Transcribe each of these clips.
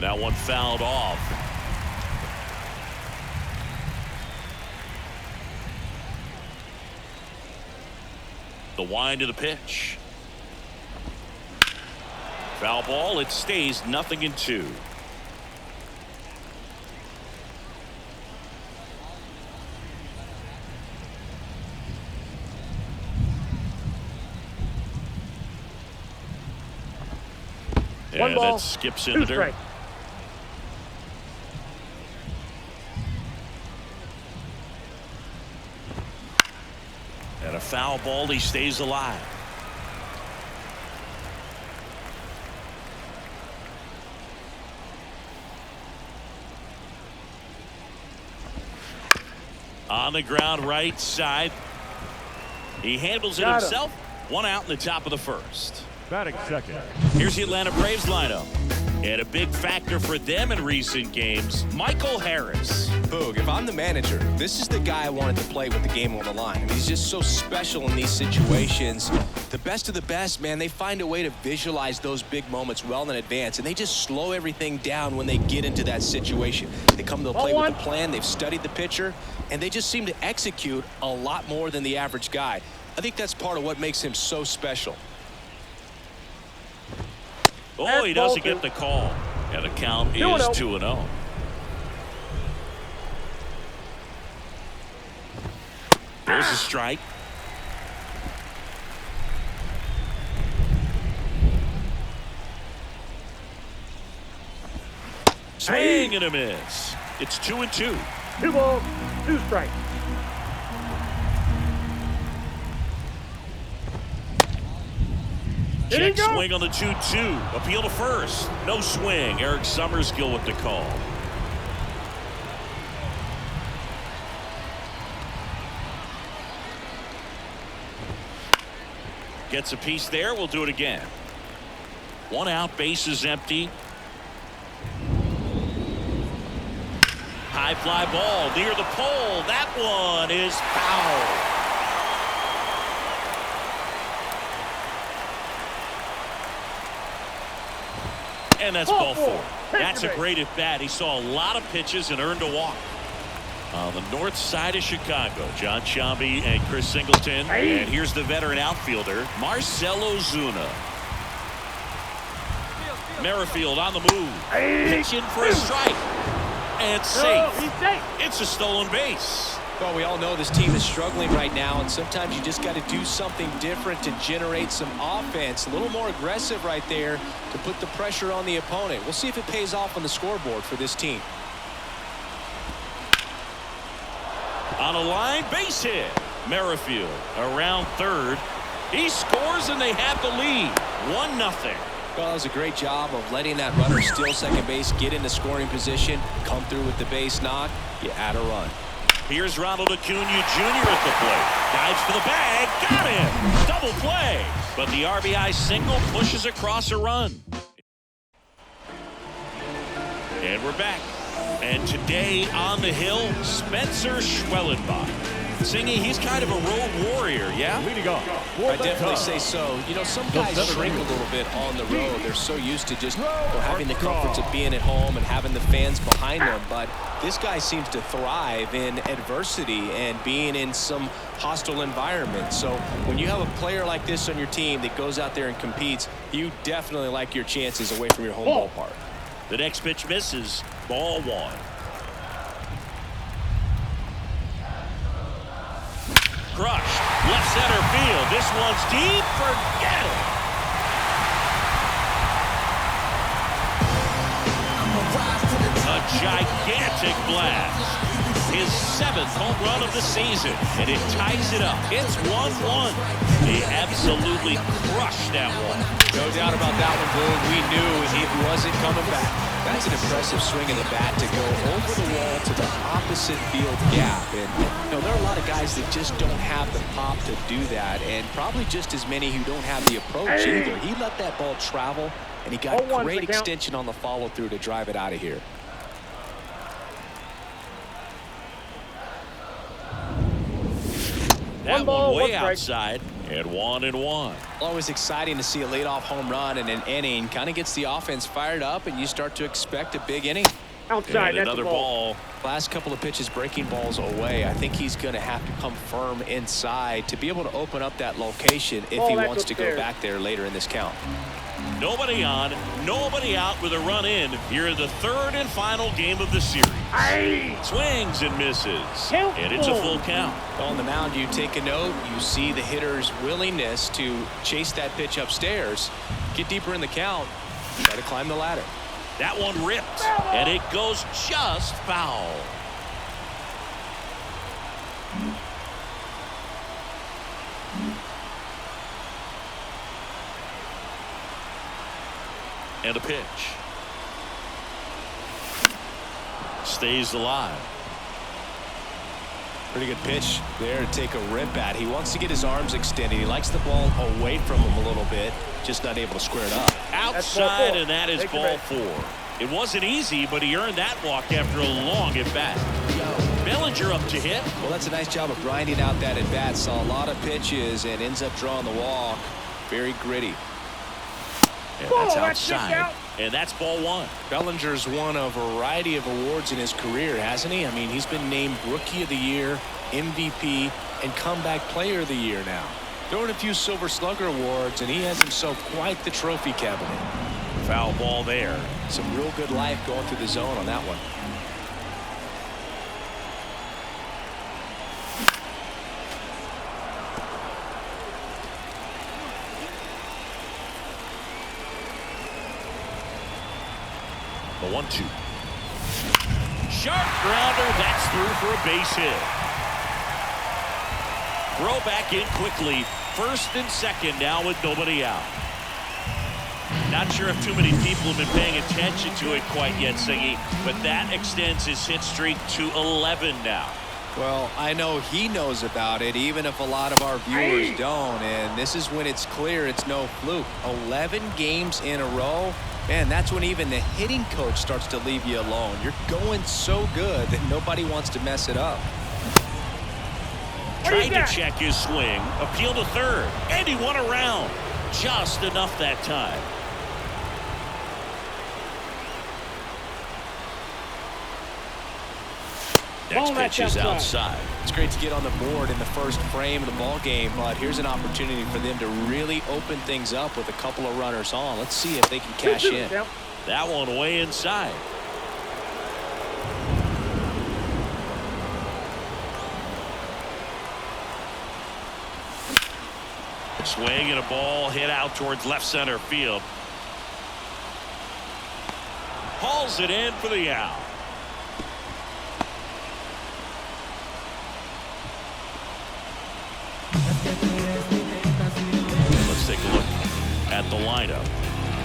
And that one fouled off. The wind to the pitch. Foul ball. It stays 0-2. One ball, that skips into dirt. And a foul ball. He stays alive. On the ground, right side. He handles it himself. One out in the top of the first. Batting second. Here's the Atlanta Braves lineup. And a big factor for them in recent games, Michael Harris. Boog, if I'm the manager, this is the guy I wanted to play with the game on the line. I mean, he's just so special in these situations. The best of the best, man, they find a way to visualize those big moments well in advance, and they just slow everything down when they get into that situation. They come to the plate with a plan, they've studied the pitcher, and they just seem to execute a lot more than the average guy. I think that's part of what makes him so special. Oh, he doesn't get the call. And the count is 2-0. There's a strike. Swing and a miss. It's 2-2. 2 balls, 2 strikes. Check swing on the 2-2. Appeal to first. No swing. Eric Summerskill with the call. Gets a piece there. We'll do it again. One out. Bases empty. High fly ball near the pole. That one is foul. And that's ball 4. That's a great at bat. He saw a lot of pitches and earned a walk. On the north side of Chicago, John Sciambi and Chris Singleton. And here's the veteran outfielder, Marcell Ozuna. Merrifield on the move. Pitching for a strike. And safe. It's a stolen base. Well, we all know this team is struggling right now, and sometimes you just got to do something different to generate some offense. A little more aggressive right there to put the pressure on the opponent. We'll see if it pays off on the scoreboard for this team. On a line, base hit. Merrifield around third. He scores, and they have the lead. 1-0. Well, that was a great job of letting that runner steal second base, get into scoring position, come through with the base knock. You add a run. Here's Ronald Acuna Jr. at the plate. Dives for the bag. Got him. Double play. But the RBI single pushes across a run. And we're back. And today on the hill, Spencer Schwellenbach. Singy, he's kind of a road warrior, yeah? Leading off. I definitely say so. You know, some guys shrink a little bit on the road. They're so used to just having the comforts of being at home and having the fans behind them. But this guy seems to thrive in adversity and being in some hostile environment. So when you have a player like this on your team that goes out there and competes, you definitely like your chances away from your home ballpark. The next pitch misses. Ball 1. Crushed. Left center field. This one's deep. Forget it. A gigantic blast. His 7th home run of the season. And it ties it up. It's 1-1. He absolutely crushed that one. No doubt about that one, Boog. We knew he wasn't coming back. That's an impressive swing of the bat to go over the wall to the opposite field gap. And you know, there are a lot of guys that just don't have the pop to do that, and probably just as many who don't have the approach either. He let that ball travel, and he got great extension on the follow-through to drive it out of here. That one way outside. And 1-1. Always exciting to see a leadoff home run in an inning. Kind of gets the offense fired up, and you start to expect a big inning. Outside, And that's another the ball. ball. Last couple of pitches breaking balls away. I think he's going to have to come firm inside to be able to open up that location if he Ball, wants to go upstairs. back there later in this count. Nobody on, nobody out with a run in here in the third and final game of the series. Aye. Swings and misses. Count. And it's a full count. On the mound, you take a note. You see the hitter's willingness to chase that pitch upstairs, get deeper in the count, try to climb the ladder. That one ripped, and it goes just foul. And a pitch. Stays alive. Pretty good pitch there to take a rip at. He wants to get his arms extended. He likes the ball away from him a little bit, just not able to square it up. Outside, and that is Take the ball bait. 4. It wasn't easy, but he earned that walk after a long at-bat. Bellinger up to hit. Well, that's a nice job of grinding out that at-bat. Saw a lot of pitches and ends up drawing the walk. Very gritty. And Ball, that's that's kicked outside. out. And that's ball 1. Bellinger's won a variety of awards in his career, hasn't he? I mean, he's been named Rookie of the Year, MVP, and Comeback Player of the Year now. Throwing a few Silver Slugger awards, and he has himself quite the trophy cabinet. Foul ball there. Some real good life going through the zone on that one. The 1-2. Sharp grounder. That's through for a base hit. Throw back in quickly. First and second now with nobody out. Not sure if too many people have been paying attention to it quite yet, Siggy, but that extends his hit streak to 11 now. Well, I know he knows about it, even if a lot of our viewers don't. And this is when it's clear it's no fluke. 11 games in a row. Man, that's when even the hitting coach starts to leave you alone. You're going so good that nobody wants to mess it up. Tried to check his swing. Appeal to third. And he won a round. Just enough that time. Next pitch is outside. It's great to get on the board in the first frame of the ball game, but here's an opportunity for them to really open things up with a couple of runners on. Let's see if they can cash in. That one way inside. Swing and a ball hit out towards left center field. Hauls it in for the out. Let's take a look at the lineup.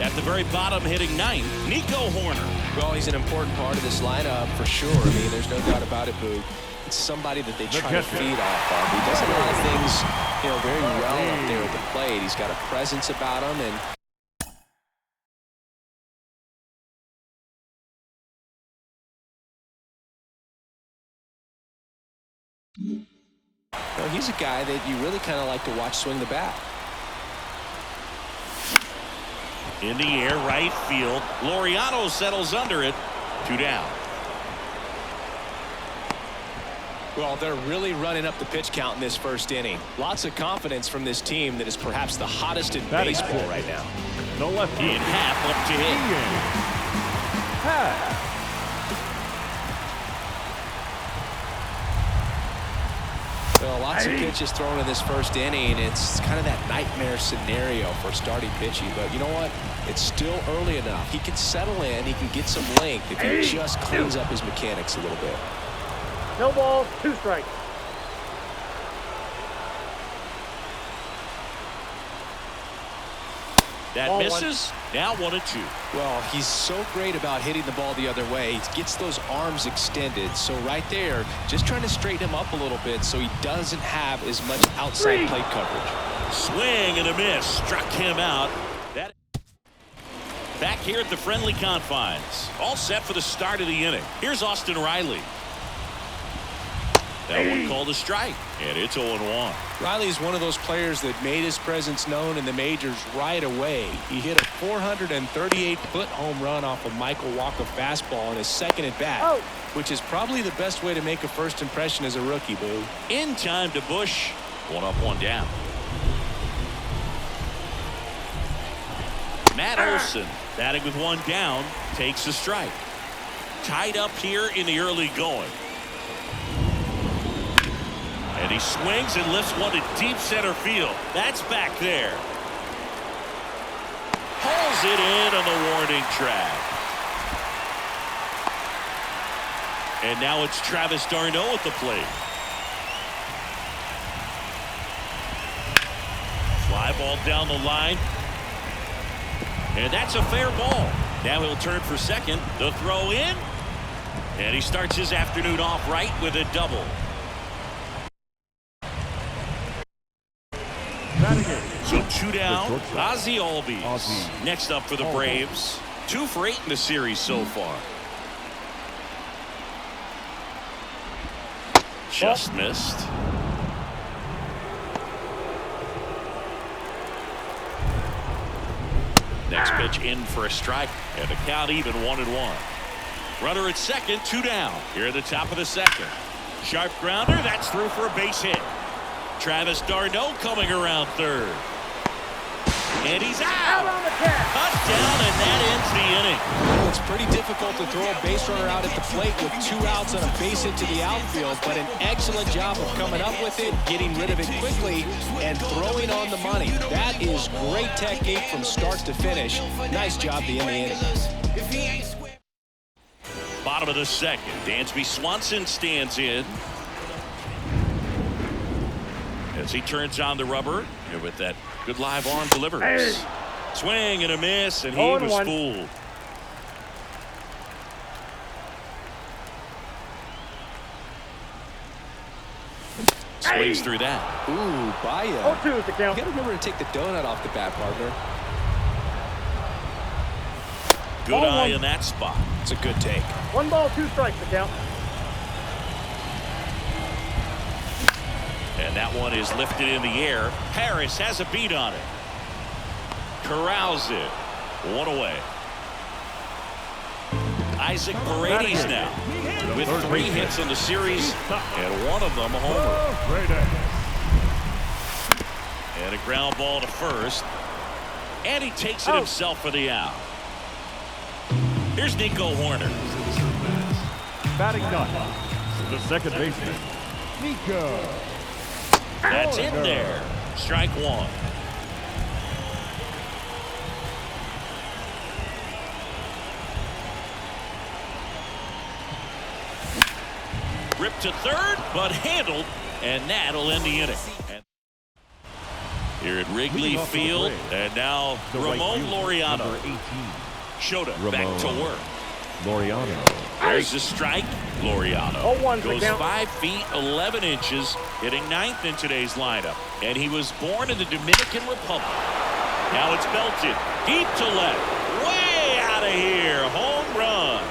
At the very bottom, hitting ninth, Nico Horner. Well, he's an important part of this lineup for sure. I mean, there's no doubt about it, Boog. It's somebody that they try to feed off of. He does a lot of things, you know, very well up there at the plate. He's got a presence about him, and well, he's a guy that you really kind of like to watch swing the bat. In the air, right field. Laureano settles under it. 2 down. Well, they're really running up the pitch count in this first inning. Lots of confidence from this team that is perhaps the hottest in baseball right now. No left. In half up to hit. Well, lots of pitches thrown in this first inning. It's kind of that nightmare scenario for starting pitching. But you know what? It's still early enough. He can settle in. He can get some length if he just cleans up his mechanics a little bit. No balls, 2 strikes. That Ball misses. Now 1-2. Well, he's so great about hitting the ball the other way. He gets those arms extended. So right there, just trying to straighten him up a little bit so he doesn't have as much outside plate coverage. Swing and a miss. Struck him out. That back here at the friendly confines. All set for the start of the inning. Here's Austin Riley. That one called a strike, and it's 0-1. Riley is one of those players that made his presence known in the majors right away. He hit a 438-foot home run off a Michael Walker fastball in his second at bat, which is probably the best way to make a first impression as a rookie, Boo. In time to Bush. 1 up, 1 down. Matt Olson batting with 1 down takes a strike. Tied up here in the early going. And he swings and lifts one to deep center field. That's back there. Pulls it in on the warning track. And now it's Travis d'Arnaud at the plate. Fly ball down the line. And that's a fair ball. Now he'll turn for second. The throw in. And he starts his afternoon off right with a double. So 2 down. Ozzie Albies next up for the Braves. 2 for 8 in the series so far. Just missed. Next pitch in for a strike, and the count even 1-1. Runner at second, 2 down. Here at the top of the second. Sharp grounder, that's through for a base hit. Travis d'Arnaud coming around third. And he's out. Touchdown, and that ends the inning. It's pretty difficult to throw a base runner out at the plate with 2 outs on a base hit to the outfield, but an excellent job of coming up with it, getting rid of it quickly, and throwing on the money. That is great technique from start to finish. Nice job to end the inning. Bottom of the second. Dansby Swanson stands in. As he turns on the rubber and with that good live arm delivers. Swing and a miss, and he was fooled. Swings through that. Ooh, Baya. 0-2 is the count. You gotta remember to take the donut off the bat, partner. Good eye in that spot. It's a good take. 1 ball, 2 strikes the count. And that one is lifted in the air. Harris has a beat on it. Corrals it. 1 away. Isaac Paredes now with 3 hits in the series, and 1 of them a homer. And a ground ball to first. And he takes it himself for the out. Here's Nico Horner. Batting done. The second baseman, Nico. That's in there. Strike 1. Ripped to third, but handled, and that'll end the inning. Here at Wrigley Field, and now Ramon Laureano. Shota back to work. Laureano. There's a strike. Laureano 0-1 goes 5 feet 11 inches, hitting 9th in today's lineup. And he was born in the Dominican Republic. Now it's belted deep to left, way out of here. Home run.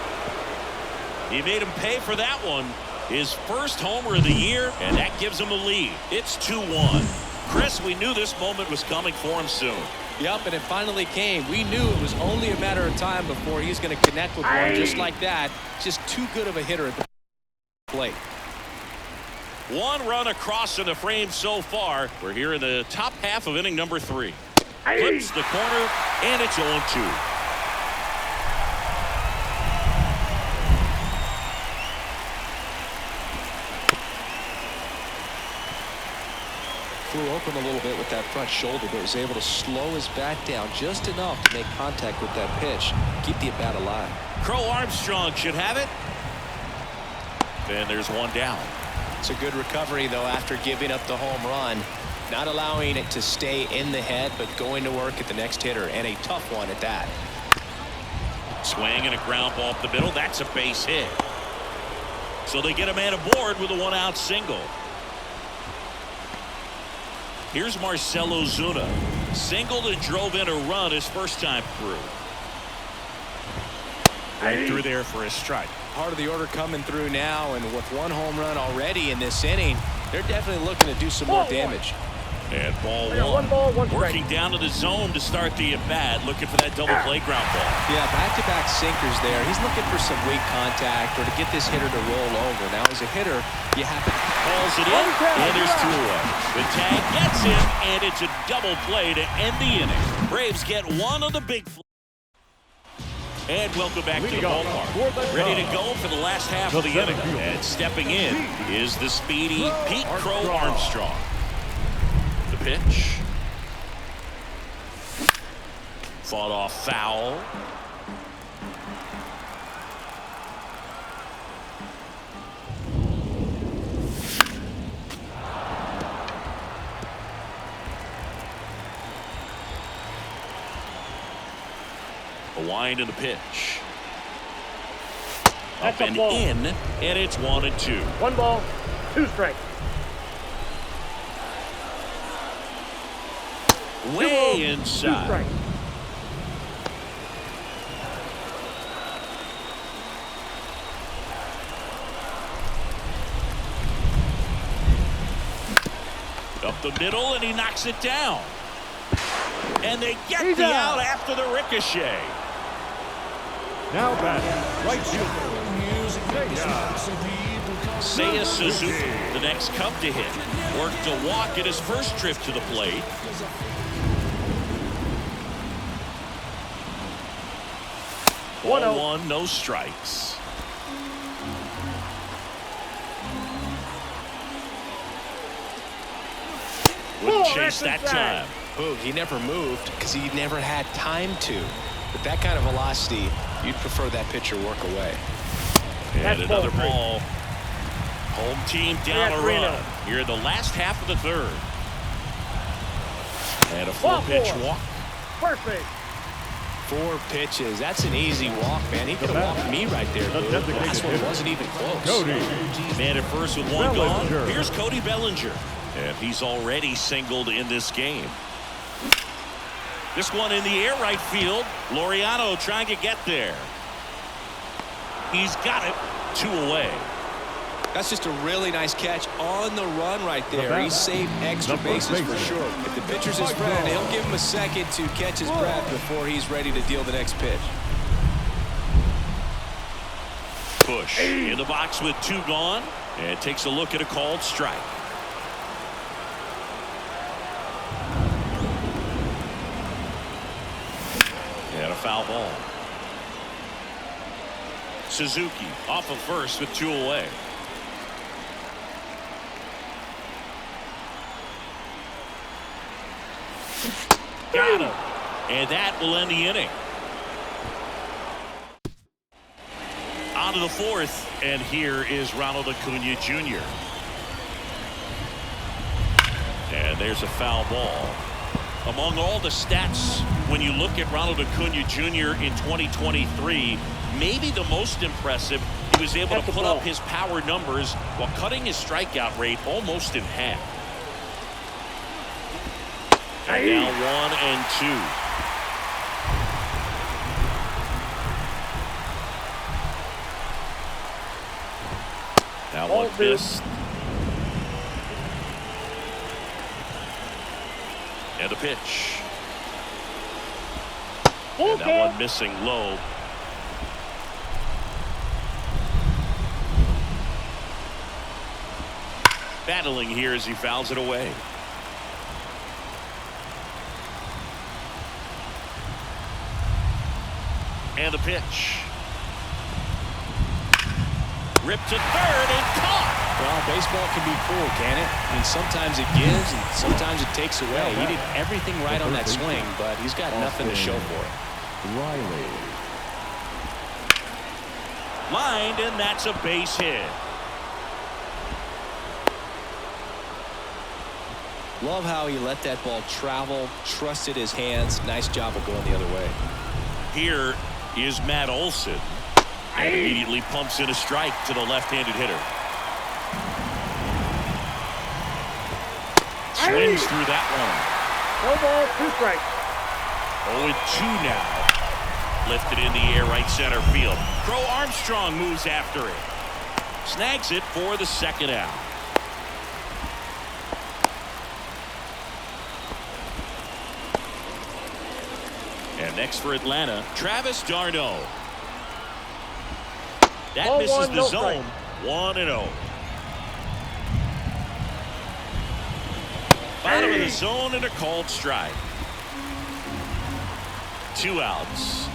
He made him pay for that one. His first homer of the year, and that gives him a lead. It's 2-1. Chris, we knew this moment was coming for him soon. Yep, and it finally came. We knew it was only a matter of time before he's going to connect with one just like that. Just too good of a hitter at the plate. 1 run across in the frame so far. We're here in the top half of inning number 3. Flips the corner, and it's 0-2. Flew open a little bit with that front shoulder, but was able to slow his bat down just enough to make contact with that pitch. Keep the at-bat alive. Crow Armstrong should have it. And there's 1 down. It's a good recovery, though, after giving up the home run. Not allowing it to stay in the head, but going to work at the next hitter, and a tough one at that. Swing and a ground ball up the middle. That's a base hit. So they get a man aboard with a 1-out single. Here's Marcell Ozuna. Singled and drove in a run his first time through. Right through there for a strike. Part of the order coming through now, and with one home run already in this inning, they're definitely looking to do some more damage. And ball one ball, one strike. Working down to the zone to start the at-bat, looking for that double play ground ball. Yeah, back-to-back sinkers there. He's looking for some weak contact or to get this hitter to roll over. Now, as a hitter, you have to... Calls it in, and there's 2 away. The tag gets him, and it's a double play to end the inning. Braves get one of the big... And welcome back to the ballpark. Ready to go for the last half of the inning. And stepping in is the speedy Pete Crow Armstrong. The pitch. Fought off foul. A wind in the pitch. Up and in, and it's 1-2. 1 ball, 2 strikes. Way inside. Up the middle, and he knocks it down. And they get the out after the ricochet. Now batting, right fielder. Seiya Suzuki, the next Cub to hit. Worked a walk at his first trip to the plate. Ball 1, no strikes. Wouldn't chase that time. Boog, he never moved because he never had time to. With that kind of velocity, you'd prefer that pitcher work away. And another ball. Home team down a run here in the last half of the 3rd. And a full-pitch walk. First base. 4 pitches. That's an easy walk, man. He could have walked me right there. The last one wasn't even close. Cody. Man at first with 1 gone. Here's Cody Bellinger. And he's already singled in this game. This one in the air right field. Laureano trying to get there. He's got it. 2 away. That's just a really nice catch on the run right there. He saved extra bases for sure. If the pitcher's his friend, he'll give him a second to catch his breath before he's ready to deal the next pitch. Bush in the box with 2 gone, and takes a look at a called strike. And a foul ball. Suzuki off of first with 2 away. Got him. And that will end the inning. On to the 4th, and here is Ronald Acuna Jr. And there's a foul ball. Among all the stats, when you look at Ronald Acuna Jr. in 2023, maybe the most impressive, he was able to put up his power numbers while cutting his strikeout rate almost in half. And now 1 and 2. Now 1 missed. And a pitch. And that 1 missing low. Battling here as he fouls it away. And the pitch. Ripped to 3rd and caught. Well, baseball can be cool, can it? I mean, sometimes it gives and sometimes it takes away. He did everything right on that swing, but he's got nothing to show for it. Riley. Lined, and that's a base hit. Love how he let that ball travel, trusted his hands. Nice job of going the other way. Here is Matt Olson. And immediately pumps in a strike to the left-handed hitter. Swings through that one. 1 ball, 2 strikes. 0-2 now. Lifted in the air, right center field. Crow Armstrong moves after it. Snags it for the second out. And next for Atlanta, Travis d'Arnaud. That Ball misses one, the no zone. strike. 1-0. Bottom of the zone and a called strike. 2 outs.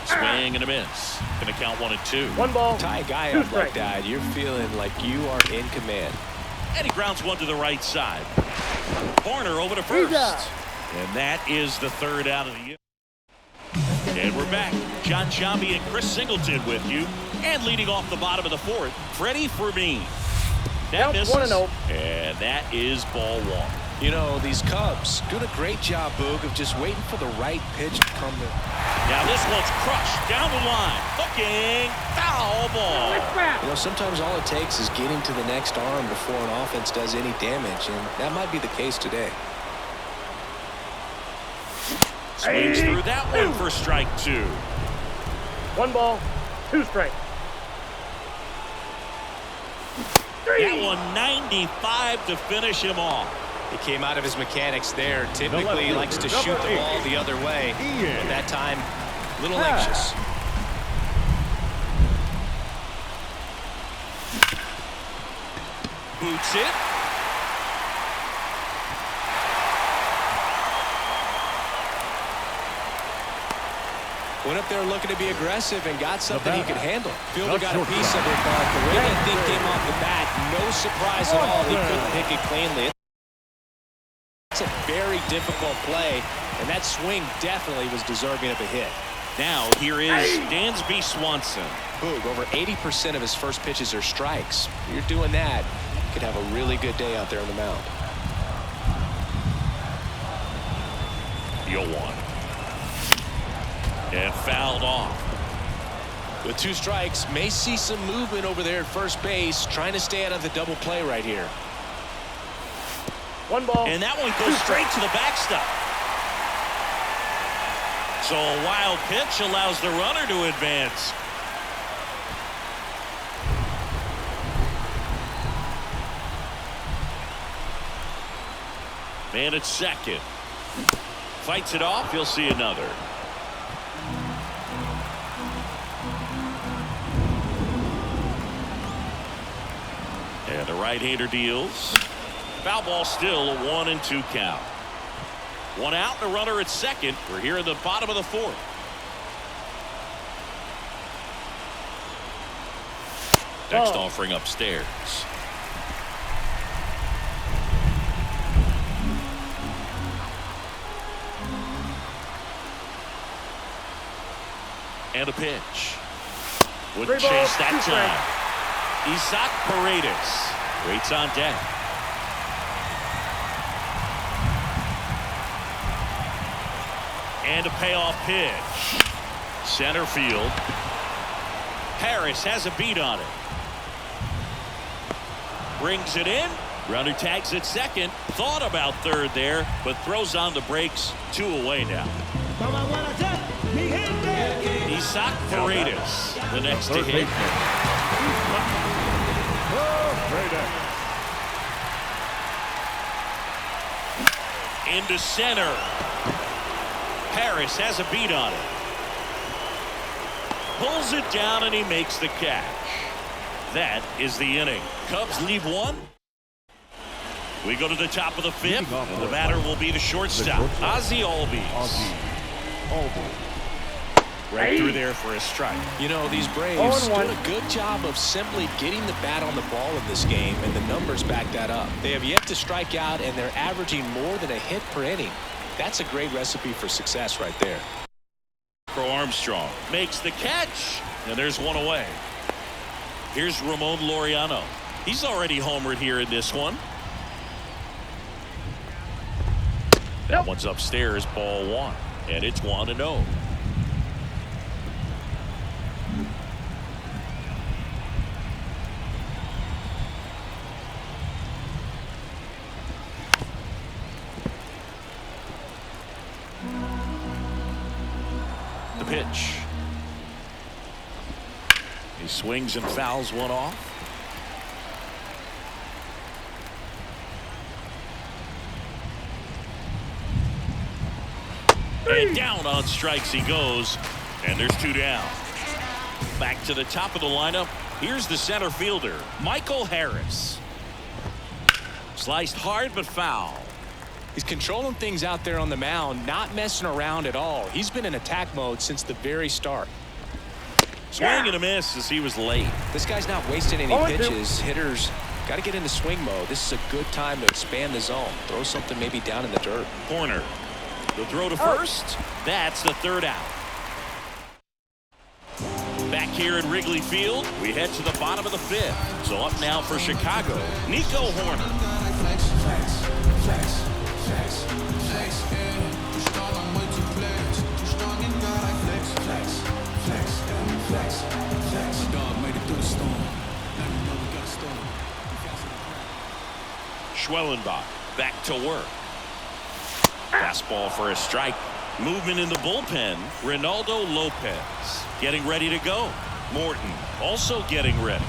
Swing and a miss. Gonna count 1-2. 1 ball. Tie a guy Two up like strikes. that, you're feeling like you are in command. And he grounds one to the right side. Corner over to first. And that is the 3rd out of the inning. And we're back. John Sciambi and Chris Singleton with you. And leading off the bottom of the 4th, Freddie Fermin. That Counts misses. 1-0. And that is ball 1. You know, these Cubs doing a great job, Boog, of just waiting for the right pitch to come in. Now this one's crushed down the line. Looking. Foul ball. You know, sometimes all it takes is getting to the next arm before an offense does any damage, and that might be the case today. Swings through that one for strike 2. 1 ball. 2 strikes. That one 95 to finish him off. He came out of his mechanics there. Typically, he likes to shoot the ball the other way. But that time, a little anxious. Boots it. Went up there looking to be aggressive and got something he could handle. Fielder got a short piece of it, but the way that thing came off the bat, no surprise at all. He couldn't pick it cleanly. It's a very difficult play, and that swing definitely was deserving of a hit. Now here is Dansby Swanson. Boog, over 80% of his first pitches are strikes. You're doing that, you could have a really good day out there on the mound. 0-1. And fouled off. With 2 strikes, may see some movement over there at first base, trying to stay out of the double play right here. 1 ball. And that one goes straight to the backstop. So a wild pitch allows the runner to advance. Man at second. Fights it off. He'll see another. And the right-hander deals. Foul ball still, a 1-2 count. 1 out, the runner at second. We're here in the bottom of the 4th. Next offering upstairs. And a pitch. Wouldn't 3 balls, chase that 2 time. Isaac Paredes waits on deck. And a payoff pitch. Center field. Harris has a beat on it. Brings it in. Runner tags at second. Thought about third there, but throws on the brakes. 2 away now. Isaac Paredes, the next to hit. Into center. Harris has a beat on it. Pulls it down and he makes the catch. That is the inning. Cubs leave 1. We go to the top of the 5th. And the batter will be the shortstop, Ozzie Albies. Right through there for a strike. You know, these Braves doing a good job of simply getting the bat on the ball in this game, and the numbers back that up. They have yet to strike out, and they're averaging more than a hit per inning. That's a great recipe for success right there. Crow Armstrong makes the catch, and there's 1 away. Here's Ramon Laureano. He's already homered here in this one. That one's upstairs, ball 1, and it's 1-0. The pitch. He swings and fouls one off. And down on strikes he goes. And there's 2 down. Back to the top of the lineup. Here's the center fielder, Michael Harris. Sliced hard but foul. He's controlling things out there on the mound, not messing around at all. He's been in attack mode since the very start. Swing and a miss as he was late. This guy's not wasting any pitches. Hitters got to get into swing mode. This is a good time to expand the zone. Throw something maybe down in the dirt. Corner. The throw to first. That's the 3rd out. Back here at Wrigley Field, we head to the bottom of the 5th. So up now for Chicago, Nico Horner. Schwellenbach back to work. Fastball for a strike. Movement in the bullpen. Ronaldo Lopez getting ready to go. Morton also getting ready.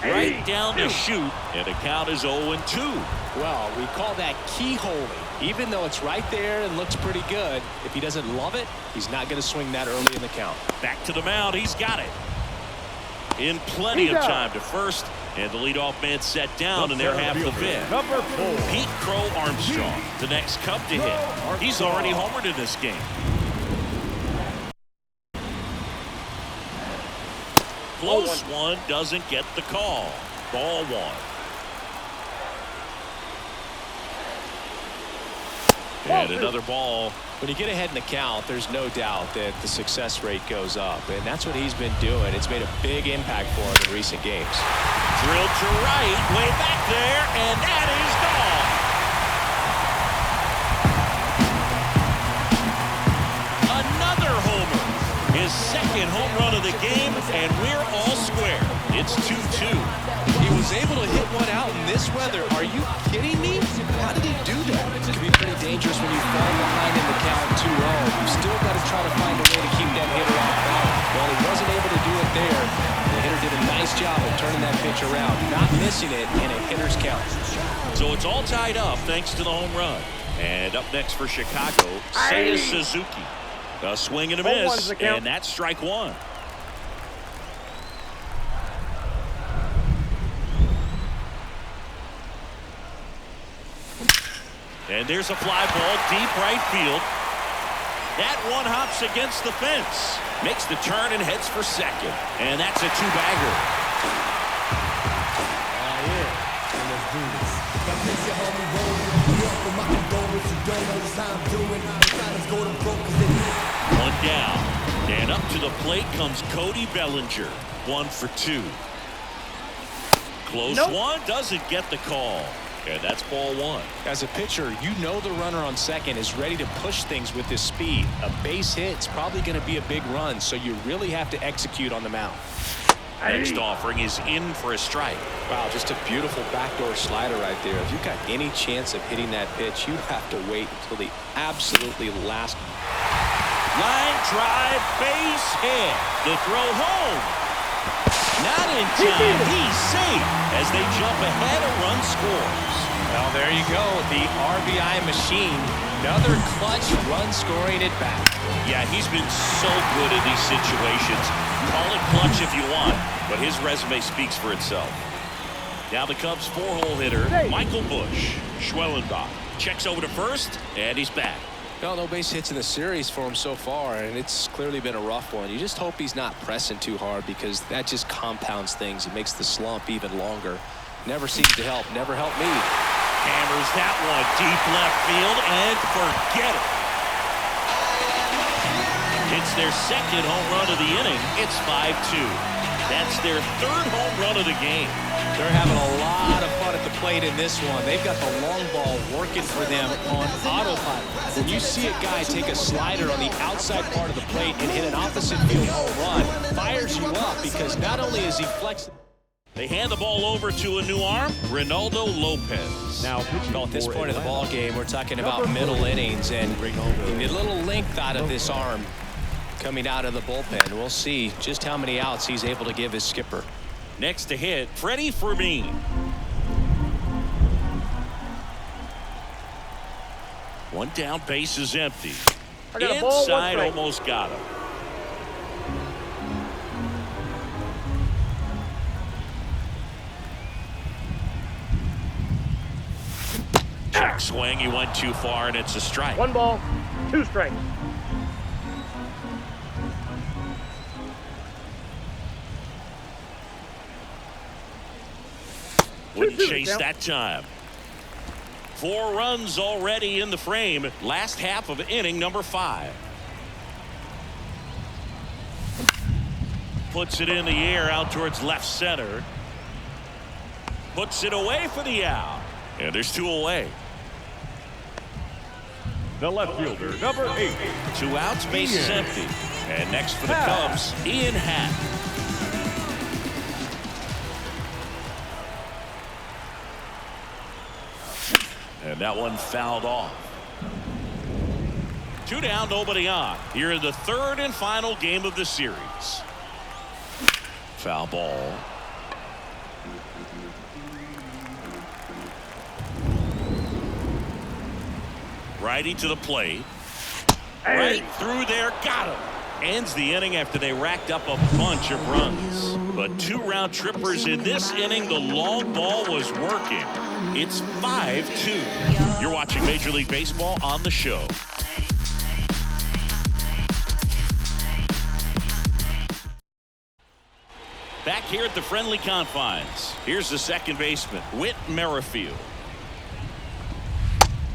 Right down to shoot, and the count is 0-2. Well, we call that keyholing. Even though it's right there and looks pretty good, if he doesn't love it, he's not going to swing that early in the count. Back to the mound. He's got it. In plenty of time to first, and the leadoff man set down in their half of the 5th. Number 4. Pete Crow Armstrong, the next Cub to hit. He's already homered in this game. Close one, doesn't get the call. Ball 1. And another ball. When you get ahead in the count, there's no doubt that the success rate goes up, and that's what he's been doing. It's made a big impact for him in recent games. Drilled to right, way back there, and that is gone. Another homer. His 2nd home run of the game, and we're all square. It's 2-2. He was able to hit one out in this weather. Are you kidding me? How did he do that? It can be pretty dangerous when you fall behind in the count 2-0. You've still got to try to find a way to keep that hitter off balance. Well, he wasn't able to do it there. The hitter did a nice job of turning that pitch around, not missing it in a hitter's count. So it's all tied up thanks to the home run. And up next for Chicago, Seiya Suzuki. A swing and a miss, and that's strike 1. And there's a fly ball deep right field. That one hops against the fence. Makes the turn and heads for second. And that's a 2-bagger. One down. And up to the plate comes Cody Bellinger. 1 for 2. Close one, doesn't get the call. And that's ball 1. As a pitcher, you know the runner on second is ready to push things with his speed. A base hit's probably going to be a big run, so you really have to execute on the mound. Next offering is in for a strike. Wow, just a beautiful backdoor slider right there. If you've got any chance of hitting that pitch, you have to wait until the absolutely last. Line drive, base hit. The throw home. Not in time. He's safe as they jump ahead. A run scores. Well, there you go. The RBI machine. Another clutch run scoring at bat. Yeah, he's been so good in these situations. Call it clutch if you want, but his resume speaks for itself. Now the Cubs' 4-hole hitter, Michael Busch. Schwellenbach checks over to first, and he's back. Well, no base hits in the series for him so far, and it's clearly been a rough one. You just hope he's not pressing too hard because that just compounds things. It makes the slump even longer. Never seems to help. Never helped me. Hammers that one deep left field, and forget it. It's their 2nd home run of the inning. It's 5-2. That's their 3rd home run of the game. They're having a lot of fun at the plate in this one. They've got the long ball working for them on autopilot. When you see a guy take a slider on the outside part of the plate and hit an opposite field home run, fires you up because not only is he flexible. They hand the ball over to a new arm, Ronaldo Lopez. Now, at this point of the ball game, we're talking about middle innings, and you need a little length out of this arm. coming out of the bullpen. We'll see just how many outs he's able to give his skipper. Next to hit, Freddie Fermin. One down, base is empty. Inside, almost got him. Check swing, he went too far, and it's a strike. 1 ball, 2 strikes. Wouldn't chase that time. 4 runs already in the frame. Last half of inning number 5. Puts it in the air out towards left center. Puts it away for the out. And there's 2 away. The left fielder, number 8. 2 outs, base is empty. And next for the Cubs, Ian Happ. And that one fouled off. 2 down, nobody on. Here in the 3rd and final game of the series. Foul ball. Righty to the plate. Right through there, got him. Ends the inning after they racked up a bunch of runs. But 2 round trippers in this inning. The long ball was working. It's 5-2. You're watching Major League Baseball on the show. Back here at the friendly confines. Here's the second baseman, Whit Merrifield.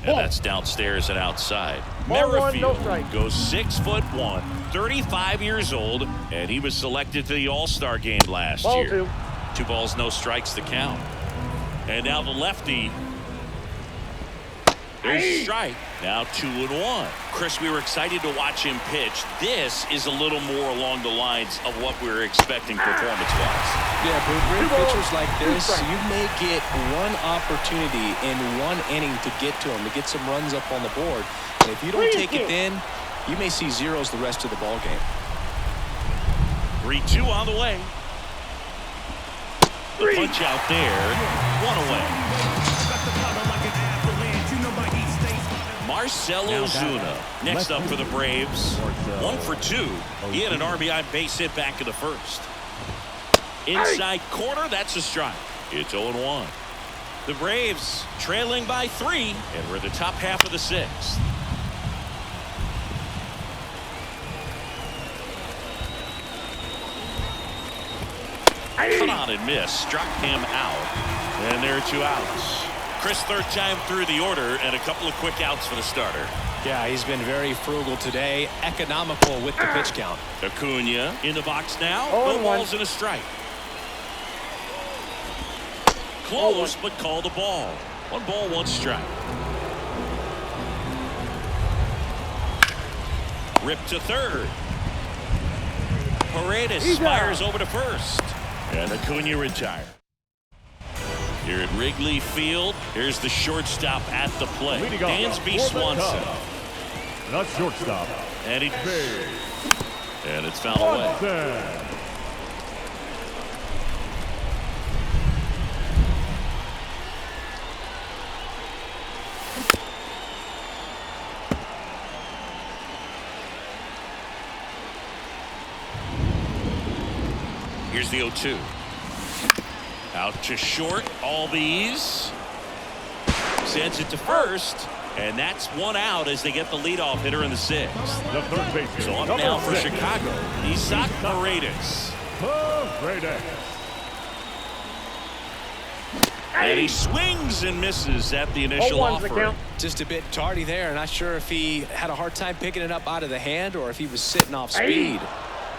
And that's downstairs and outside. Merrifield goes 6'1", 35 years old, and he was selected to the All-Star game last year. 2 balls, no strikes to count. And now the lefty. There's strike. Now 2-1. Chris, we were excited to watch him pitch. This is a little more along the lines of what we were expecting performance-wise. Yeah, but great pitchers like this, you may get one opportunity in one inning to get to him, to get some runs up on the board. And if you don't take it then, you may see zeros the rest of the ball game. 3-2 on the way. The punch out there. 1 away. Marcell Ozuna next up for the Braves. 1 for 2. He had an RBI base hit back in the 1st. Inside corner, that's a strike. It's 0-1. The Braves trailing by 3, and we're in the top half of the 6th. Cut on and miss. Struck him out. And there are 2 outs. Chris, 3rd time through the order, and a couple of quick outs for the starter. Yeah, he's been very frugal today. Economical with the pitch count. Acuna in the box now. No balls and a strike. Close, but called a ball. 1 ball, 1 strike. Ripped to 3rd. Paredes fires over to 1st. And Acuna retired. Here at Wrigley Field, here's the shortstop at the plate. Dansby Swanson. Not shortstop. And it's fouled away. Here's the 0-2. Out to short, all these. Sends it to 1st, and that's 1 out as they get the leadoff hitter in the 6th. The 3rd baseman. So up now for Chicago, Isaac Paredes. And he swings and misses at the initial offer. Just a bit tardy there. Not sure if he had a hard time picking it up out of the hand or if he was sitting off speed.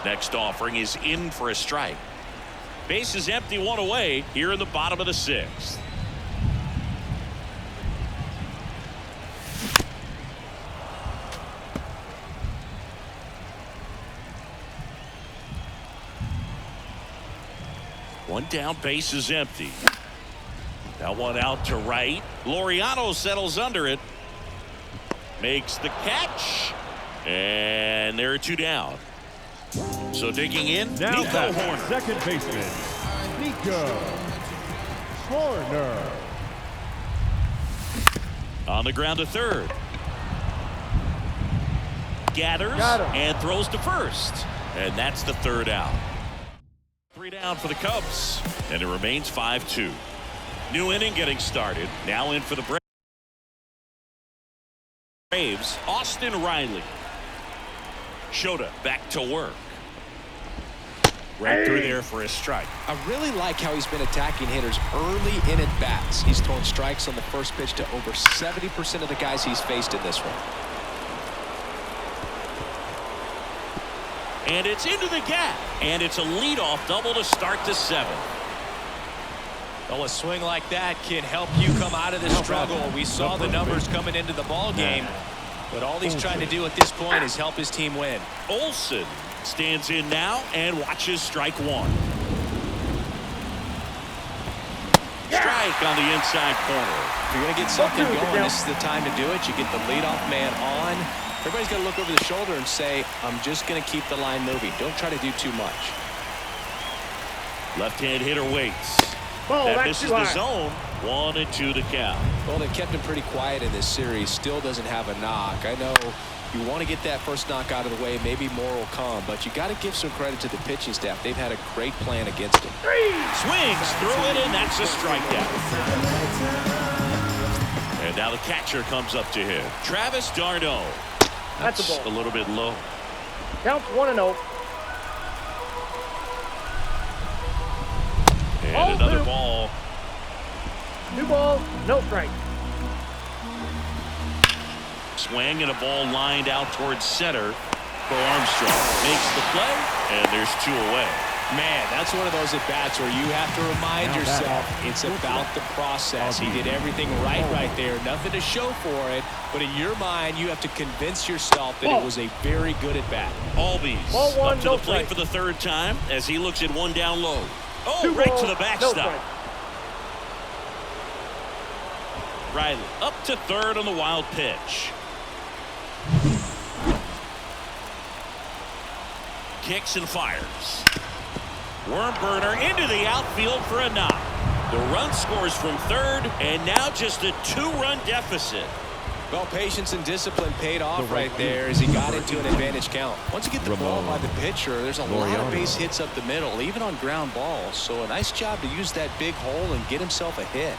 Next offering is in for a strike. Base is empty, 1 away here in the bottom of the 6th. One down, base is empty. Now 1 out to right. Laureano settles under it. Makes the catch. And there are 2 down. So digging in, Now Nico back, Horner. second baseman, Nico Horner. On the ground to third. Gathers and throws to first. And that's the third out. 3 down for the Cubs. And it remains 5-2. New inning getting started. Now in for the Braves. Austin Riley. Shota back to work. Right through there for a strike. I really like how he's been attacking hitters early in at bats. He's thrown strikes on the first pitch to over 70% of the guys he's faced in this one. And it's into the gap. And it's a leadoff double to start the 7th. Well, a swing like that can help you come out of the struggle. We saw the numbers coming into the ball game, but all he's trying to do at this point is help his team win. Olsen stands in now and watches strike 1. Strike on the inside corner. If you're going to get something going, this is the time to do it. You get the leadoff man on. Everybody's got to look over the shoulder and say, I'm just going to keep the line moving. Don't try to do too much. Left-hand hitter waits. Ball, that that's misses too the high. zone. 1-2 to count. Well, they've kept him pretty quiet in this series. Still doesn't have a knock. I know you want to get that first knock out of the way. Maybe more will come, but you got to give some credit to the pitching staff. They've had a great plan against him. Swings through it, and that's a strikeout. And now the catcher comes up to him. Travis d'Arnaud. That's a ball. A little bit low. Counts 1-0. And another ball. 2 balls, no strike. Swing and a ball lined out towards center for Armstrong. Makes the play, and there's 2 away. Man, that's one of those at-bats where you have to remind yourself it's about the process. He did everything right there. Nothing to show for it, but in your mind, you have to convince yourself that it was a very good at-bat. Albies Ball 1, up to no the plate strike. for the 3rd time as he looks at 1 down low. Oh, 2 right balls, to the no backstop. strike. Riley up to 3rd on the wild pitch. Kicks and fires. Worm burner into the outfield for a knock. The run scores from 3rd, and now just a 2-run deficit. Well, patience and discipline paid off right there as he got into an advantage count. Once you get the ball by the pitcher, there's a lot of base hits up the middle, even on ground balls. So a nice job to use that big hole and get himself a hit.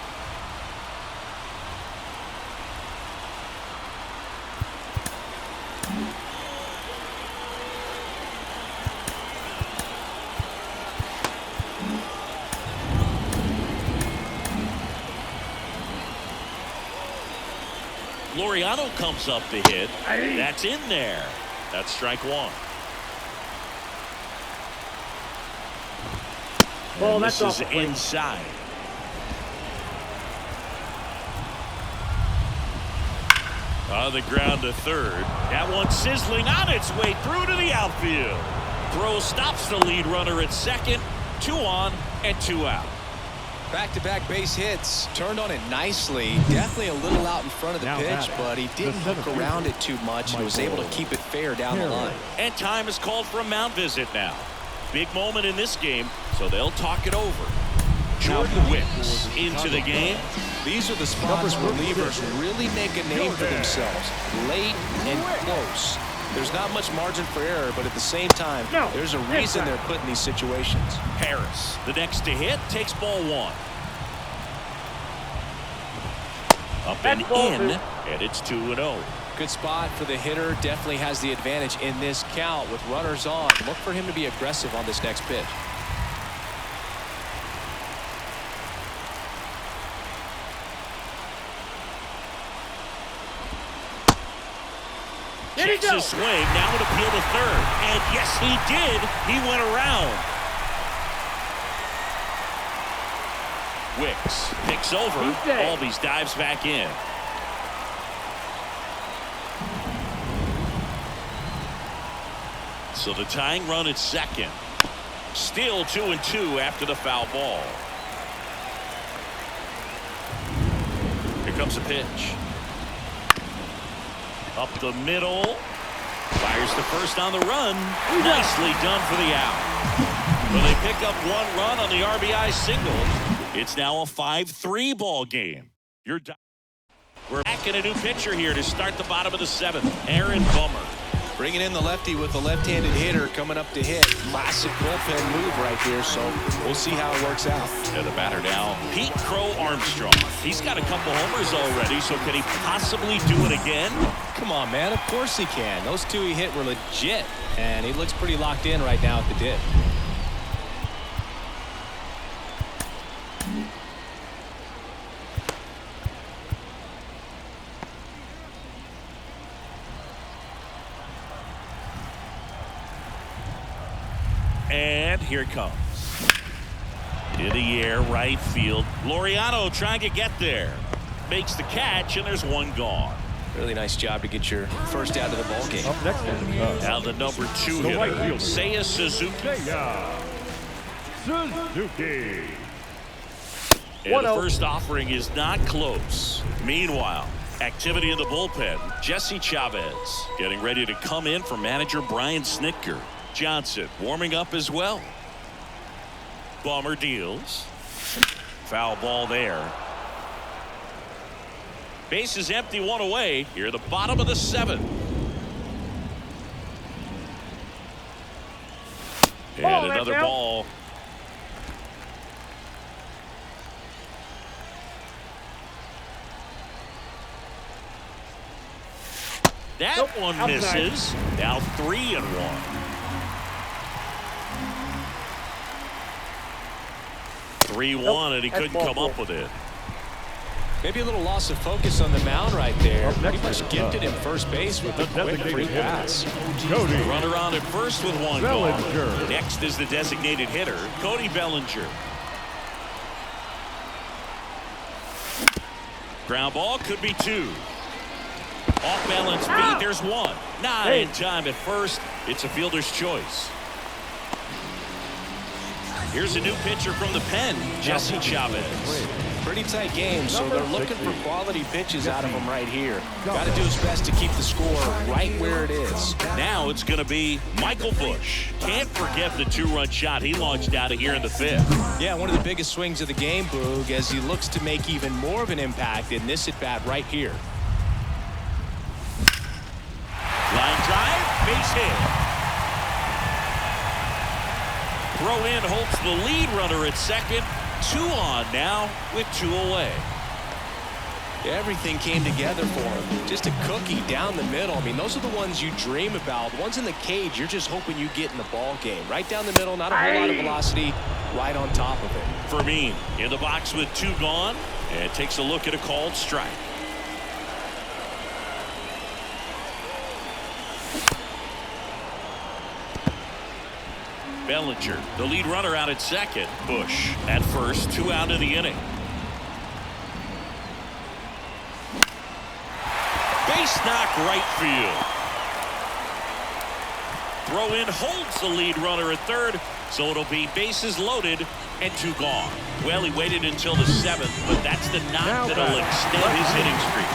Laureano comes up to hit. That's in there. That's strike 1. Ball, And that's this off is the plate. inside. On the ground to 3rd. That one sizzling on its way through to the outfield. Throw stops the lead runner at 2nd. 2 on and 2 out. Back-to-back base hits. Turned on it nicely. Definitely a little out in front of the Now pitch, batting, but he didn't the hook center around fielder, it too much and was able to keep it fair down the line. And time is called for a mound visit now. Big moment in this game, so they'll talk it over. Jordan Wicks into the game. These are the spots where relievers really make a name for themselves. Late and close. There's not much margin for error, but at the same time, there's a reason they're put in these situations. Harris, the next to hit, takes ball 1. Up and in, and it's 2-0. Good spot for the hitter. Definitely has the advantage in this count with runners on. Look for him to be aggressive on this next pitch. Takes a swing, now an appeal to 3rd. And yes, he did. He went around. Wicks picks over. Albies dives back in. So the tying run at 2nd. Still 2-2 after the foul ball. Here comes a pitch. Up the middle. Fires the first on the run. Nicely done for the out. Well, they pick up 1 run on the RBI single. It's now a 5-3 ball game. We're back in a new pitcher here to start the bottom of the 7th. Aaron Bummer. Bringing in the lefty with the left-handed hitter coming up to hit. Classic bullpen move right here, so we'll see how it works out. And the batter now, Pete Crow Armstrong. He's got a couple homers already, so can he possibly do it again? Come on, man. Of course he can. Those 2 he hit were legit, and he looks pretty locked in right now at the dip. And here it comes. In the air, right field. Laureano trying to get there. Makes the catch, and there's 1 gone. Really nice job to get your first out of the ball game. Up next in the Cubs, Now the number 2 the right hitter, fielder, Seiya Suzuki. Seiya Suzuki. And the first offering is not close. Meanwhile, activity in the bullpen. Jesse Chavez getting ready to come in for manager Brian Snitker. Johnson warming up as well. Bummer deals. Foul ball there. Base is empty, 1 away. Here, the bottom of the 7th. And another ball. That one misses. Now 3-1. 3-1, and he couldn't come up with it. Maybe a little loss of focus on the mound right there. Pretty much gifted him first base with a quick free pass. Runner on at first with 1 gone. Next is the designated hitter, Cody Bellinger. Ground ball could be 2. Off balance beat, there's 1. Not in time at first. It's a fielder's choice. Here's a new pitcher from the pen, Jesse Chavez. Pretty tight game, so they're looking for quality pitches out of him right here. Got to do his best to keep the score right where it is. Now it's going to be Michael Busch. Can't forget the 2-run shot he launched out of here in the 5th. Yeah, one of the biggest swings of the game, Boog, as he looks to make even more of an impact in this at-bat right here. Line drive, base hit. Throw in holds the lead runner at second. 2 on now with 2 away. Everything came together for him. Just a cookie down the middle. I mean, those are the ones you dream about. The ones in the cage, you're just hoping you get in the ball game. Right down the middle, not a whole lot of velocity, right on top of it. Fermin in the box with 2 gone, and takes a look at a called strike. Bellinger, the lead runner, out at second. Busch at first, 2 out of the inning. Base knock, right field. Throw in holds the lead runner at third, so it'll be bases loaded and 2 gone. Well, he waited until the 7th, but that's the knock that'll extend his hitting streak.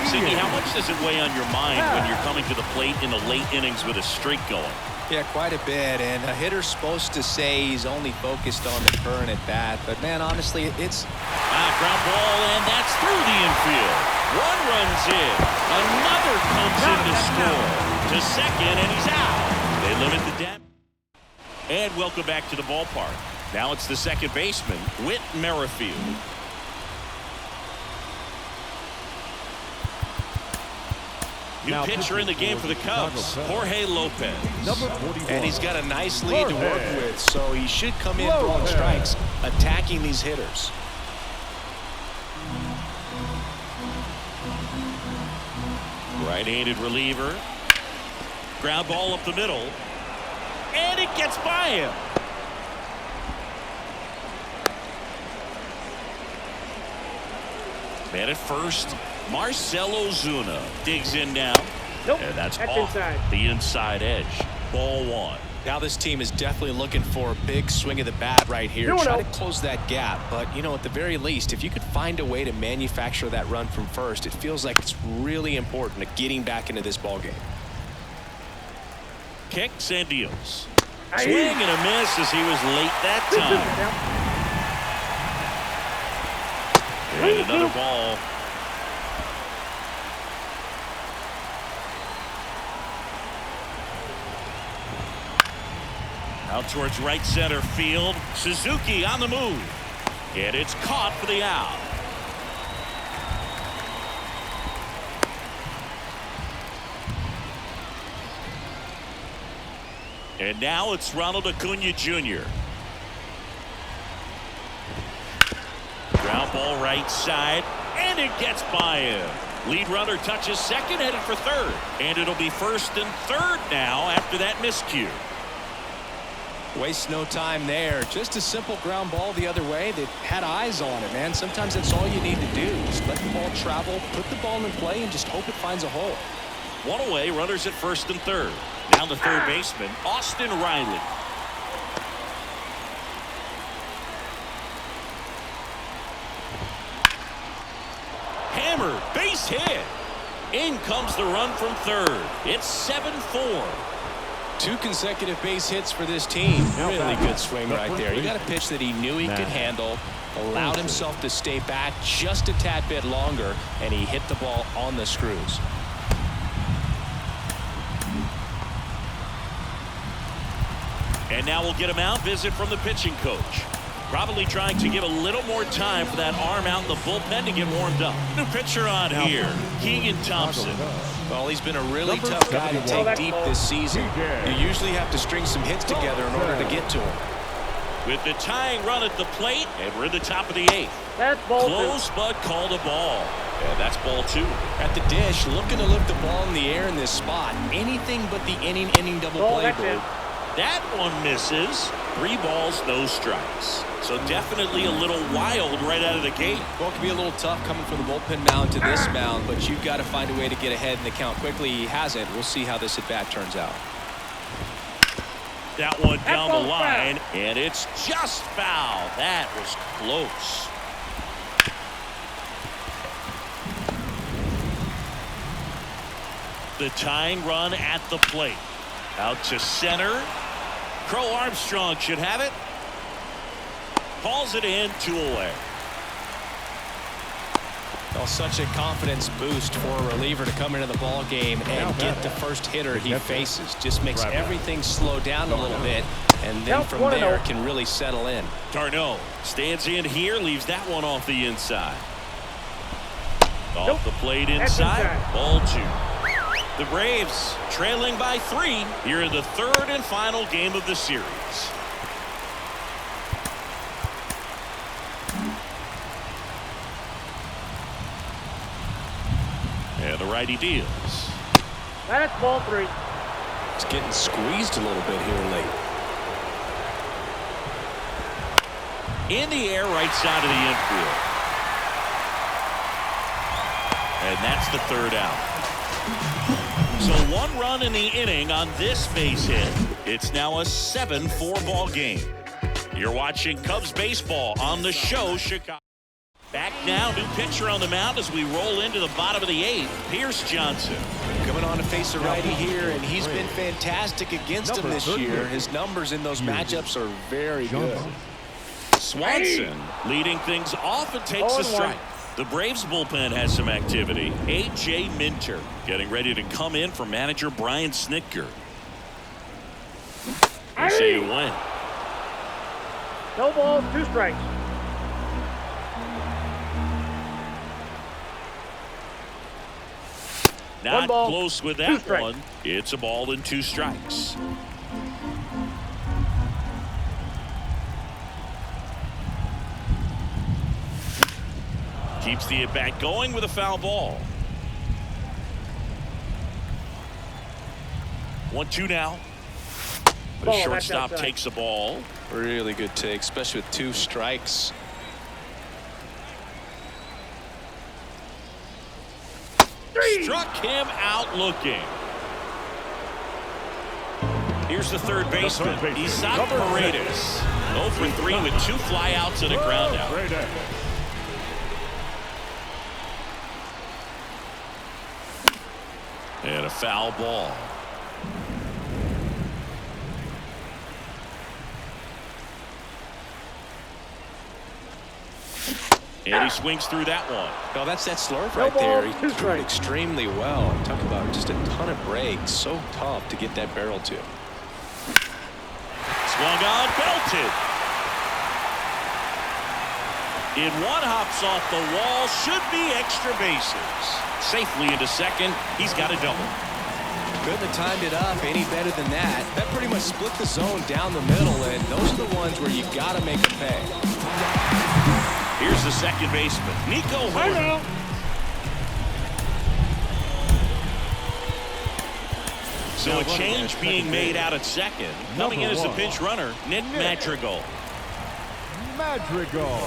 Siggy, how much does it weigh on your mind when you're coming to the plate in the late innings with a streak going? Yeah, quite a bit, and a hitter's supposed to say he's only focused on the current at bat, but man, honestly, it's ground ball, and that's through the infield. 1 runs in, another comes in to score to second, and he's out. They limit the damage. And welcome back to the ballpark. Now it's the second baseman, Whit Merrifield. New pitcher in the game for the Cubs, Jorge Lopez. And he's got a nice lead to work with, so he should come in throwing strikes, attacking these hitters. Right-handed reliever. Ground ball up the middle. And it gets by him. Man at first, Marcell Ozuna digs in now. Nope, and that's off inside. the inside edge. Ball 1. Now this team is definitely looking for a big swing of the bat right here. Try to close that gap. But, you know, at the very least, if you could find a way to manufacture that run from first, it feels like it's really important to getting back into this ball game. kicks and deals. Swing and a miss as he was late that time. And another ball. Out towards right center field. Suzuki on the move. And it's caught for the out. And now it's Ronald Acuna Jr. Ground ball right side. And it gets by him. Lead runner touches second, headed for third. And it'll be first and third now after that miscue. Waste no time there. Just a simple ground ball the other way. They had eyes on it, man. Sometimes that's all you need to do. Just let the ball travel, put the ball in play, and just hope it finds a hole. One away, runners at first and third. Now the third baseman, Austin Riley. Hammer, base hit. In comes the run from third. It's 7-4. 2 consecutive base hits for this team. Really good swing right there. He got a pitch that he knew he could handle, allowed himself to stay back just a tad bit longer, and he hit the ball on the screws. And now we'll get him out. Visit from the pitching coach. Probably trying to give a little more time for that arm out in the bullpen to get warmed up. New pitcher on here, Keegan Thompson. Well, he's been a really tough guy to take deep this season. You usually have to string some hits together in order to get to him. With the tying run at the plate, and we're in the top of the 8th. That's ball Close, but called a ball. And that's ball 2. At the dish, looking to lift the ball in the air in this spot. Anything but the inning double play. That one misses. 3 balls, no strikes. So definitely a little wild right out of the gate. Well, it can be a little tough coming from the bullpen mound to this mound, but you've got to find a way to get ahead in the count quickly. He hasn't. We'll see how this at bat turns out. That one down the line, and it's just foul. That was close. The tying run at the plate. Out to center. Crow Armstrong should have it. Hauls it in, 2 away. Well, such a confidence boost for a reliever to come into the ball game and get the first hitter he faces. Just makes everything slow down a little bit, and then from there can really settle in. Darno stands in here, leaves that one off the inside. Off the plate inside, ball 2. The Braves trailing by 3 here in the 3rd and final game of the series. And the righty deals. That's ball 3. It's getting squeezed a little bit here late. In the air, right side of the infield. And that's the 3rd out. So 1 run in the inning on this base hit. It's now a 7-4 ball game. You're watching Cubs baseball on the show, Chicago. Back now, new pitcher on the mound as we roll into the bottom of the 8th. Pierce Johnson. Coming on to face a righty here, and he's been fantastic against him this year. His numbers in those matchups are very good. Swanson leading things off and takes a strike. The Braves bullpen has some activity. A.J. Minter getting ready to come in for manager Brian Snitker. They say you win. No balls, 2 strikes. Not close with that one. It's a ball and 2 strikes. Keeps the at-bat going with a foul ball. 1-2 now. The shortstop takes the ball. Really good take, especially with 2 strikes. Struck him out looking. Here's the 3rd baseman, Isaac Paredes. 0 for 3 with 2 flyouts and a ground out. And a foul ball. And he swings through that one. No, that's that slurve No right ball, there. He 2 threw it strikes. extremely well. Talk about just a ton of breaks. So tough to get that barrel to. Swung on, belted. In one, hops off the wall, should be extra bases. Safely into second, he's got a double. Couldn't have timed it up any better than that. That pretty much split the zone down the middle, and those are the ones where you got to make them pay. Here's the second baseman, Nico Horner. So a change being made out at second. Coming in as the pinch runner, Nick Madrigal. Madrigal.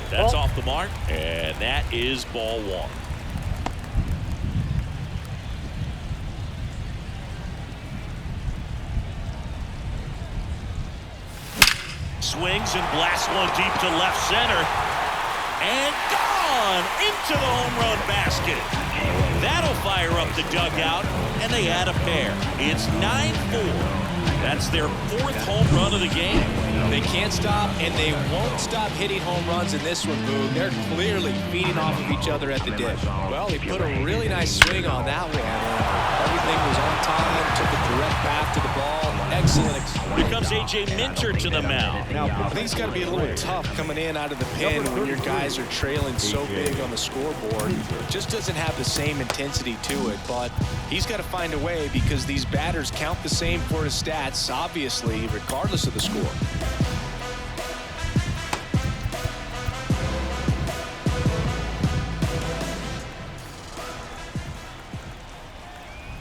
That's off the mark, and that is ball one. Swings and blasts one deep to left center. And gone into the home run basket. That'll fire up the dugout, and they add a pair. It's 9-4. That's their 4th home run of the game. They can't stop, and they won't stop hitting home runs in this one, Boog. They're clearly feeding off of each other at the dish. Well, he put a really nice swing on that one. Everything was on time, took a direct path to the ball. Excellent. Here comes A.J. Minter to the mound. Now, I think it's got to be a little tough coming in out of the pen when your guys are trailing so big on the scoreboard. It just doesn't have the same intensity to it, but he's got to find a way because these batters count the same for his stats, obviously, regardless of the score.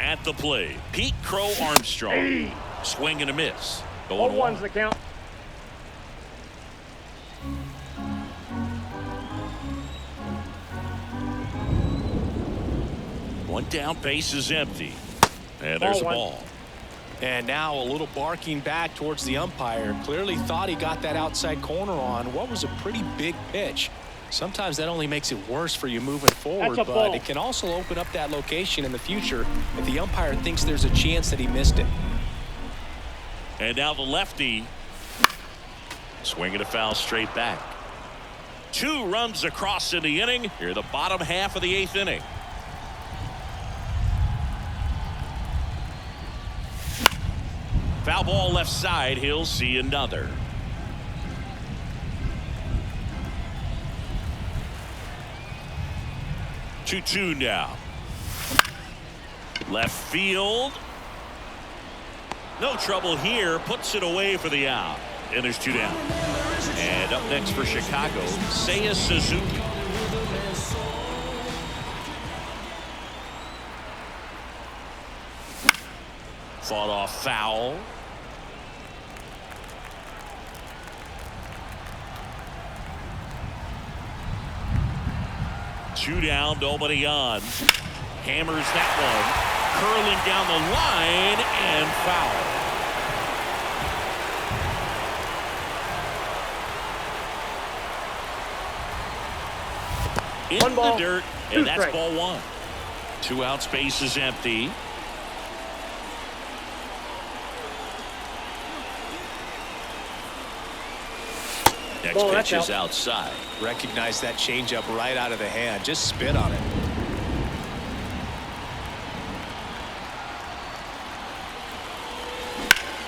At the plate, Pete Crow Armstrong. Hey. Swing and a miss. All Going one's one. the count. One down, base is empty. And there's a Ball one. ball. And now a little barking back towards the umpire. Clearly thought he got that outside corner on what was a pretty big pitch. Sometimes that only makes it worse for you moving forward, That's a but ball. it can also open up that location in the future if the umpire thinks there's a chance that he missed it. And now the lefty swinging a foul straight back. 2 runs across in the inning. Here, the bottom half of the 8th inning. Foul ball left side. He'll see another. Two now. Left field. No trouble here. Puts it away for the out. And there's 2 down. And up next for Chicago, Seiya Suzuki. Fought off foul. Two down, nobody on. Hammers that one. Curling down the line and foul. In One ball, the dirt, 2 and that's strikes. ball 1. 2 out, space is empty. Next Ball, pitch that's is outside. Recognize that changeup right out of the hand. Just spit on it.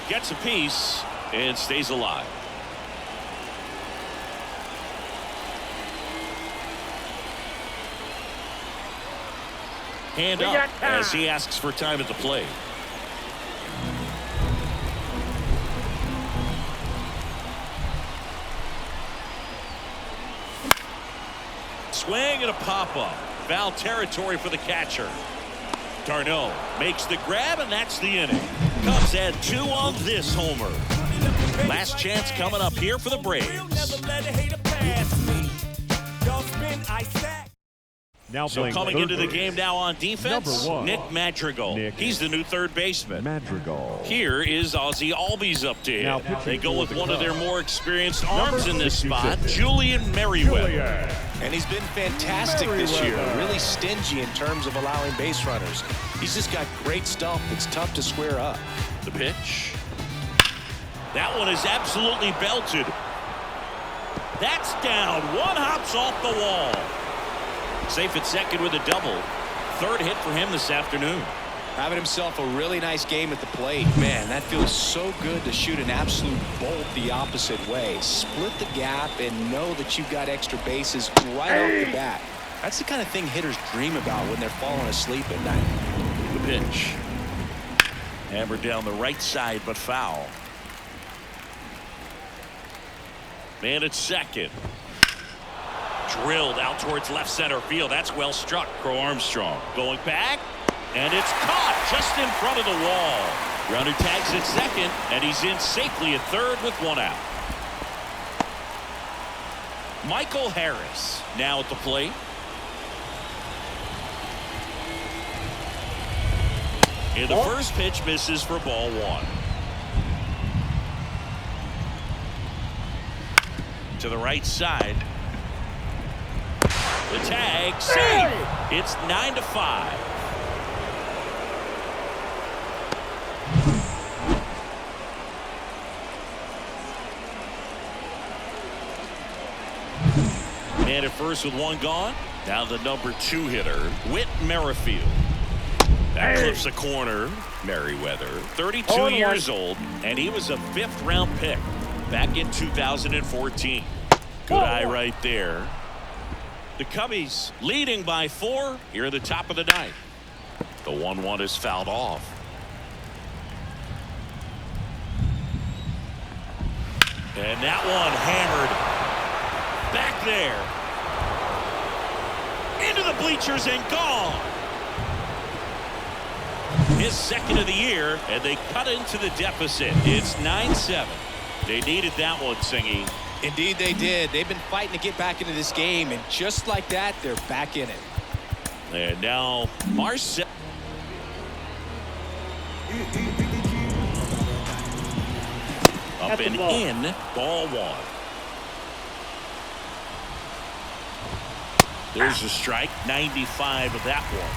Gets a piece and stays alive. Hand We up got time. as he asks for time at the plate. Swing and a pop-up. Foul territory for the catcher. Darno makes the grab, and that's the inning. Cubs add 2 on this homer. Last chance coming up here for the Braves. Now So playing coming third into the base, game now on defense, Number 1, Nick Madrigal. Nick He's the new 3rd baseman. Madrigal. Here is Ozzie Albies up to Now him. pitching They go for with the one of their Cubs. more experienced Number arms in this 66, spot, Julian Merriweather. Julian. And he's been fantastic this year. Merriweather. Really stingy in terms of allowing base runners. He's just got great stuff that's tough to square up. The pitch. That one is absolutely belted. That's down. One hops off the wall. Safe at second with a double. Third hit for him this afternoon. Having himself a really nice game at the plate. Man, that feels so good to shoot an absolute bolt the opposite way. Split the gap and know that you've got extra bases right off the bat. That's the kind of thing hitters dream about when they're falling asleep at night. The pitch. Hammered down the right side, but foul. Man at second. Drilled out towards left center field. That's well struck. Crow Armstrong going back. And it's caught just in front of the wall. Runner tags at second, and he's in safely at third with one out. Michael Harris now at the plate. And the first pitch misses for ball one. To the right side. The tag, save. It's 9-5. And at first with one gone. Now the number 2 hitter, Whit Merrifield. That clips a corner. Merriweather, 32 years old, and he was a 5th round pick back in 2014. Good eye right there. The Cubbies leading by 4 here at the top of the 9th. The 1-1 is fouled off. And that one hammered back there. Into the bleachers and gone. His second of the year, and they cut into the deficit. It's 9-7. They needed that one, Singy. Indeed they did. They've been fighting to get back into this game, and just like that, they're back in it. And now Marcel. Up and in, ball one. There's a strike, 95 of that one.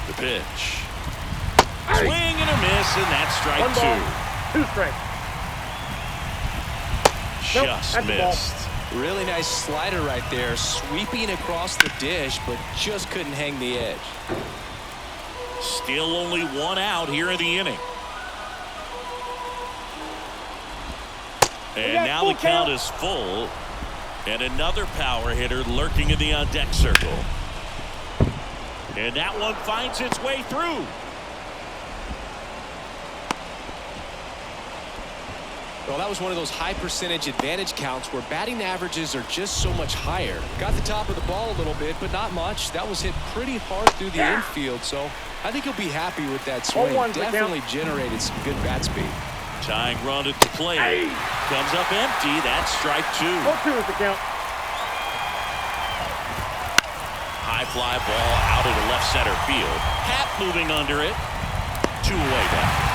The pitch. Swing and a miss, and that's strike 2. Just missed. Really nice slider right there, sweeping across the dish, but just couldn't hang the edge. Still only one out here in the inning. And now the count is full. And another power hitter lurking in the on-deck circle. And that one finds its way through. Well, that was one of those high percentage advantage counts where batting averages are just so much higher. Got the top of the ball a little bit, but not much. That was hit pretty hard through the infield, so I think he'll be happy with that swing. Definitely generated some good bat speed. Tying run at the plate. Comes up empty. That's strike 2. 0-2 is the count. High fly ball out into left center field. Hat moving under it. 2 away now.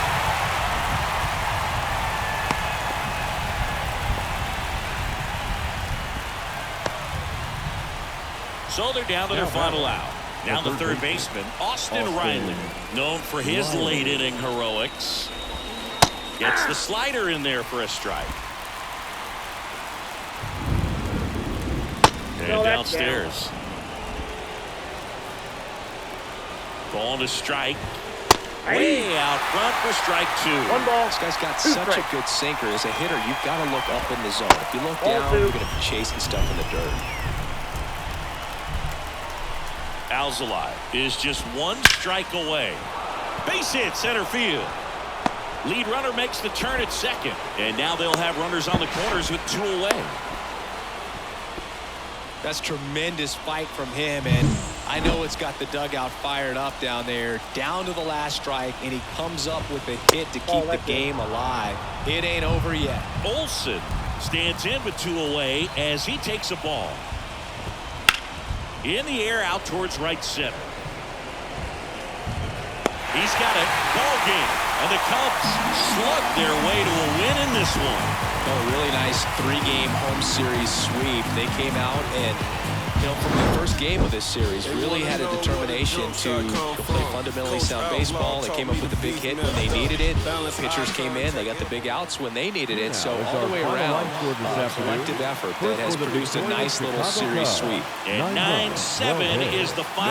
So they're down to their final out. Now the third baseman, Austin Riley, known for his late inning heroics. Gets the slider in there for a strike. And downstairs. Ball to strike. Way out front for strike 2. 1 ball. This guy's got such a good sinker. As a hitter, you've got to look up in the zone. If you look down, you're going to be chasing stuff in the dirt. Alzolay is just 1 strike away. Base hit center field. Lead runner makes the turn at second. And now they'll have runners on the corners with 2 away. That's tremendous fight from him, and I know it's got the dugout fired up down there. Down to the last strike, and he comes up with a hit to keep the game alive. It ain't over yet. Olsen stands in with 2 away as he takes a ball. In the air out towards right center. He's got it. Ball game. And the Cubs slug their way to a win in this one. A really nice 3-game home series sweep. They came out and You know, from the first game of this series, really had a determination to play fundamentally sound baseball. They came up with a big hit when they needed it. Pitchers came in, they got the big outs when they needed it. So all the way around, collective effort that has produced a nice little series sweep. And 9-7 is the final.